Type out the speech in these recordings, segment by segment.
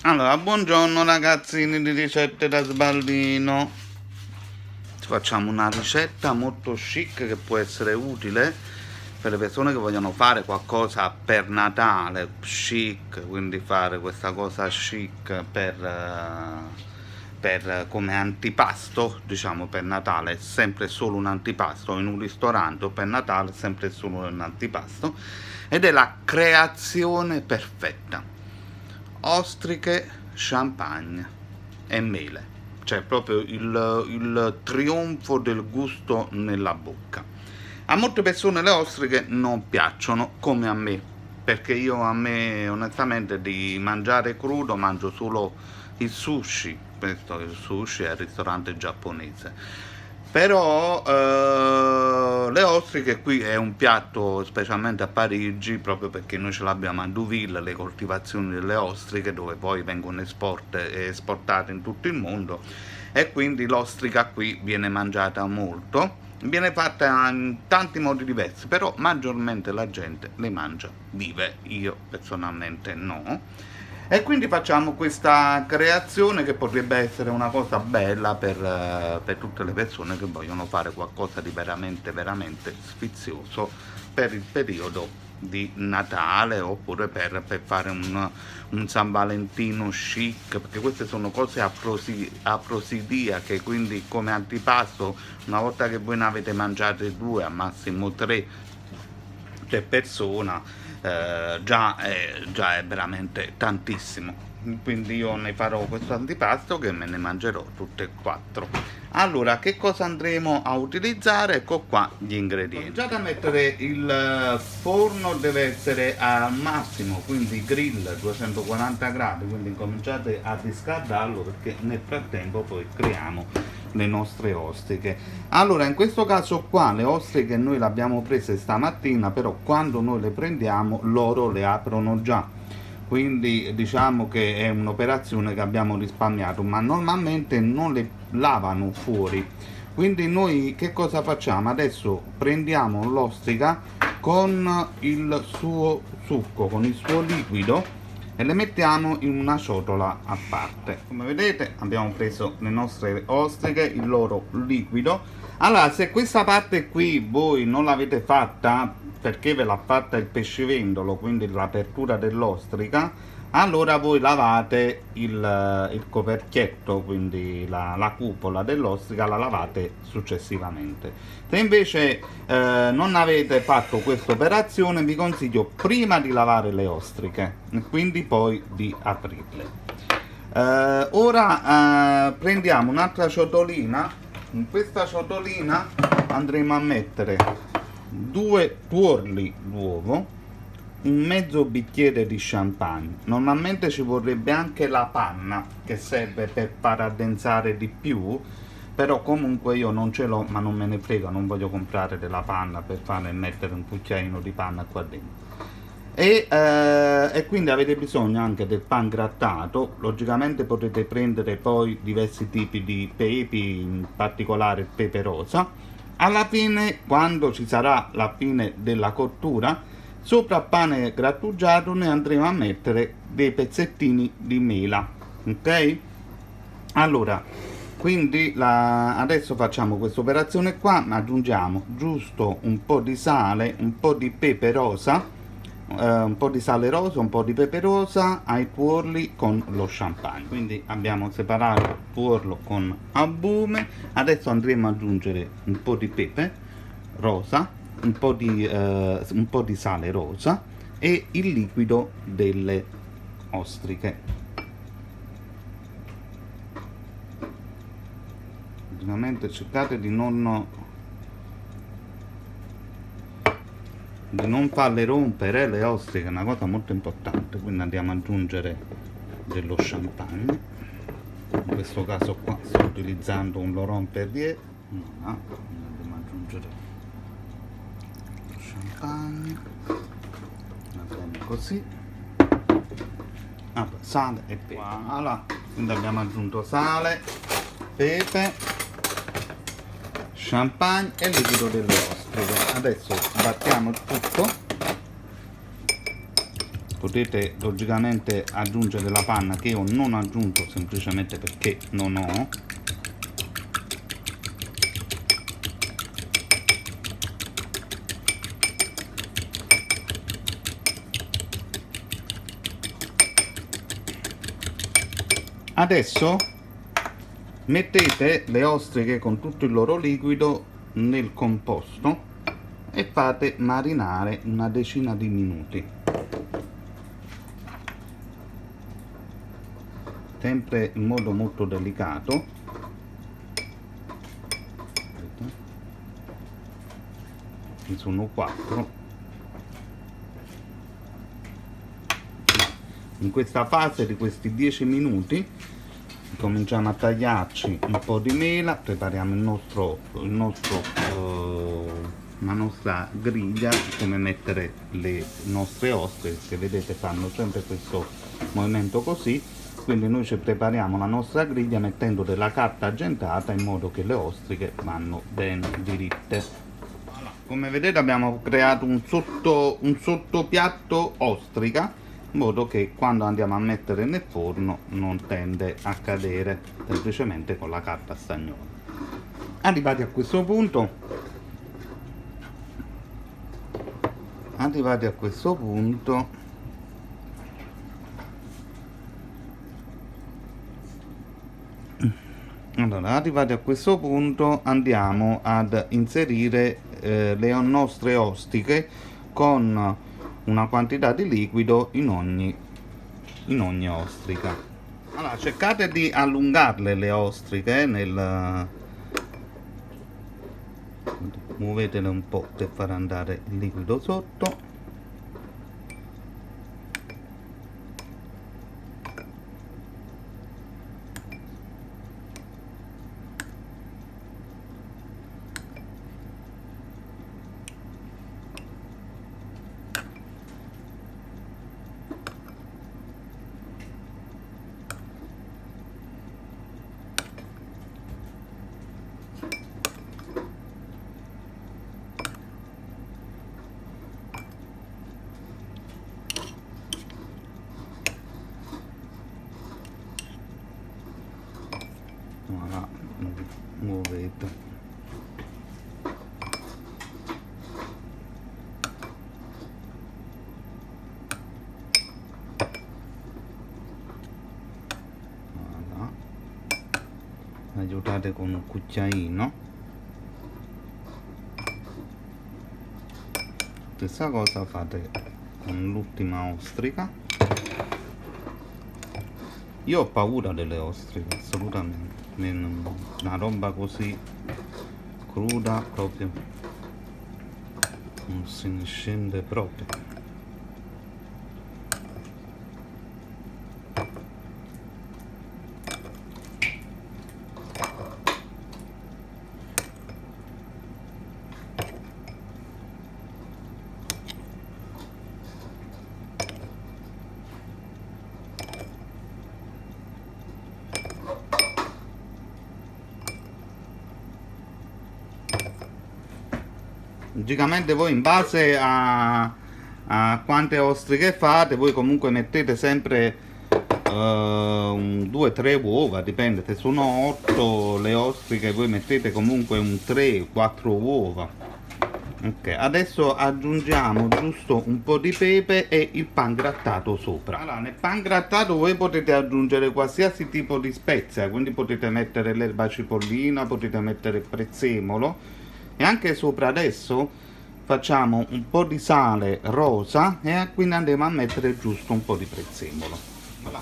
Allora, buongiorno ragazzini di ricette da sballino. Facciamo una ricetta molto chic che può essere utile per le persone che vogliono fare qualcosa per Natale, chic, quindi fare questa cosa chic come antipasto, diciamo per Natale, è sempre solo un antipasto, in un ristorante o per Natale è sempre solo un antipasto, ed è la creazione perfetta. Ostriche, champagne e mele, cioè proprio il trionfo del gusto nella bocca. A molte persone le ostriche non piacciono, come a me, perché a me onestamente di mangiare crudo mangio solo il sushi. Questo il sushi è il ristorante giapponese. Però le ostriche qui è un piatto specialmente a Parigi, proprio perché noi ce l'abbiamo a Deauville, le coltivazioni delle ostriche, dove poi vengono esportate in tutto il mondo, e quindi l'ostrica qui viene mangiata molto. Viene fatta in tanti modi diversi, però maggiormente la gente le mangia vive, io personalmente no. E quindi facciamo questa creazione che potrebbe essere una cosa bella per tutte le persone che vogliono fare qualcosa di veramente, veramente sfizioso per il periodo di Natale, oppure per fare un San Valentino chic, perché queste sono cose afrosidiache, quindi come antipasto, una volta che voi ne avete mangiate due, al massimo tre per persona, già è veramente tantissimo. Quindi io ne farò questo antipasto che me ne mangerò tutte e quattro. Allora, che cosa andremo a utilizzare? Ecco qua gli ingredienti. Già da mettere, il forno deve essere al massimo, quindi grill 240 gradi, quindi cominciate a riscaldarlo, perché nel frattempo poi creiamo le nostre ostriche. Allora, in questo caso qua le ostriche noi le abbiamo prese stamattina, però quando noi le prendiamo loro le aprono già, quindi diciamo che è un'operazione che abbiamo risparmiato, ma normalmente non le lavano fuori. Quindi noi che cosa facciamo? Adesso prendiamo l'ostrica con il suo succo, con il suo liquido, e le mettiamo in una ciotola a parte. Come vedete abbiamo preso le nostre ostriche, il loro liquido. Allora, se questa parte qui voi non l'avete fatta perché ve l'ha fatta il pescivendolo, quindi l'apertura dell'ostrica, allora voi lavate il coperchietto, quindi la cupola dell'ostrica la lavate successivamente. Se invece non avete fatto questa operazione, vi consiglio prima di lavare le ostriche, quindi poi di aprirle. Ora prendiamo un'altra ciotolina. In questa ciotolina andremo a mettere 2 tuorli d'uovo, un mezzo bicchiere di champagne. Normalmente ci vorrebbe anche la panna che serve per far addensare di più, però comunque io non ce l'ho, ma non me ne frega, non voglio comprare della panna per fare mettere un cucchiaino di panna qua dentro. E quindi avete bisogno anche del pan grattato. Logicamente potete prendere poi diversi tipi di pepi, in particolare il pepe rosa. Alla fine, quando ci sarà la fine della cottura, sopra il pane grattugiato ne andremo a mettere dei pezzettini di mela, ok? Allora, quindi adesso facciamo questa operazione qua, aggiungiamo giusto un po' di sale, un po' di pepe rosa, un po' di sale rosa, un po' di pepe rosa ai tuorli con lo champagne. Quindi abbiamo separato il tuorlo con albume. Adesso andremo ad aggiungere un po' di pepe rosa, un po' di sale rosa e il liquido delle ostriche. Ovviamente cercate di non farle rompere le ostriche, è una cosa molto importante. Quindi andiamo ad aggiungere dello champagne. In questo caso qua sto utilizzando un Laurent Perrier. Andiamo ad aggiungere lo champagne, la così, sale e pepe. Voilà. Quindi abbiamo aggiunto sale, pepe, champagne e il liquido delle ostriche. Adesso battiamo il tutto Potete logicamente aggiungere la panna, che io non ho aggiunto semplicemente perché non ho. Adesso mettete le ostriche con tutto il loro liquido nel composto e fate marinare una decina di minuti, sempre in modo molto delicato. Ne sono 4. In questa fase di questi 10 minuti cominciamo a tagliarci un po' di mela, prepariamo la nostra griglia, come mettere le nostre ostriche, che vedete fanno sempre questo movimento così. Quindi noi ci prepariamo la nostra griglia mettendo della carta argentata in modo che le ostriche vanno ben diritte. Come vedete abbiamo creato un sottopiatto ostrica, in modo che quando andiamo a mettere nel forno non tende a cadere, semplicemente con la carta stagnola. Arrivati a questo punto, andiamo ad inserire le nostre ostiche con una quantità di liquido in ogni ostrica. Allora, cercate di allungarle le ostriche, muovetele un po' per far andare il liquido sotto. Voilà, muovete. Voilà. Aiutate con un cucchiaino. Stessa cosa fate con l'ultima ostrica. Io ho paura delle ostriche, assolutamente. Una roba così cruda proprio non se ne scende proprio. Logicamente voi in base a quante ostriche fate, voi comunque mettete sempre 2-3 uova, dipende, se sono 8 le ostriche voi mettete comunque un 3-4 uova. Ok, adesso aggiungiamo giusto un po' di pepe e il pangrattato sopra. Allora, nel pangrattato voi potete aggiungere qualsiasi tipo di spezia, quindi potete mettere l'erba cipollina, potete mettere il prezzemolo. E anche sopra adesso facciamo un po' di sale rosa e quindi andiamo a mettere giusto un po' di prezzemolo.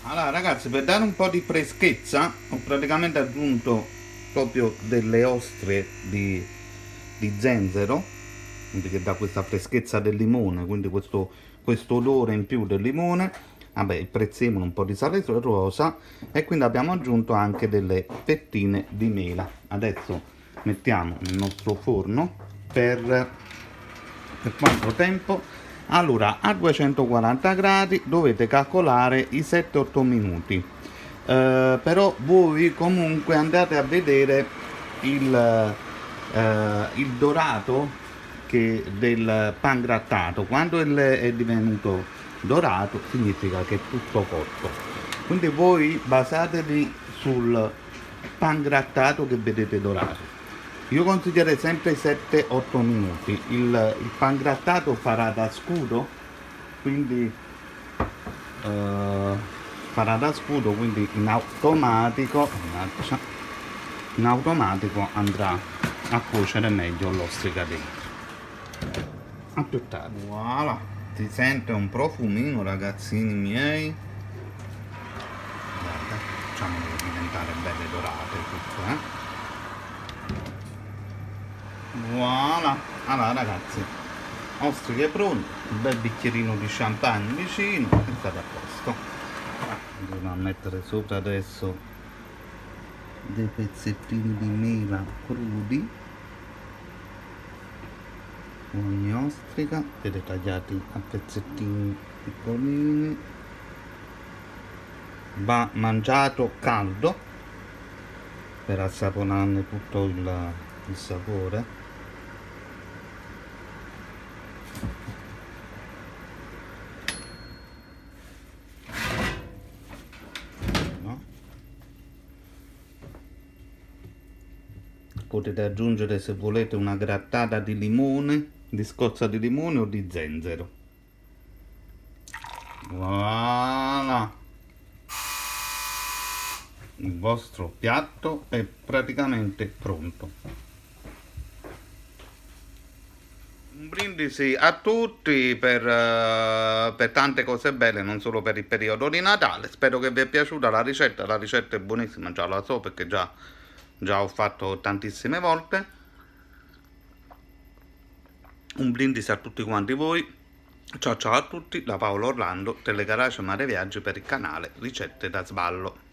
Allora ragazzi, per dare un po' di freschezza ho praticamente aggiunto proprio delle ostre di zenzero, quindi che dà questa freschezza del limone, quindi questo odore in più del limone. Vabbè, il prezzemolo, un po' di sale rosa, e quindi abbiamo aggiunto anche delle fettine di mela. Adesso mettiamo nel nostro forno per quanto tempo? Allora, a 240 gradi dovete calcolare i 7-8 minuti, però voi comunque andate a vedere il dorato del pangrattato. Quando è divenuto dorato significa che è tutto cotto. Quindi voi basatevi sul pangrattato che vedete dorato. Io consiglierei sempre 7-8 minuti. Il pangrattato farà da scudo, quindi farà da scudo, quindi in automatico andrà a cuocere meglio l'ostrica dentro. A più tardi. Voilà, si sente un profumino, ragazzini miei. Guarda, facciamolo diventare belle dorate tutto, Voilà, allora ragazzi, ostriche pronte, un bel bicchierino di champagne vicino e state a posto. Andiamo a mettere sopra adesso dei pezzettini di mela crudi, ogni ostrica, vedete, tagliati a pezzettini piccolini. Va mangiato caldo per assaporarne tutto il sapore. Potete aggiungere, se volete, una grattata di limone, di scorza di limone o di zenzero. Voilà, il vostro piatto è praticamente pronto. Un brindisi a tutti per tante cose belle, non solo per il periodo di Natale. Spero che vi è piaciuta la ricetta è buonissima, già la so perché già ho fatto tantissime volte. Un brindisi a tutti quanti voi. Ciao ciao a tutti, da Paolo Orlando, Telegarage Mare Viaggi per il canale Ricette da Sballo.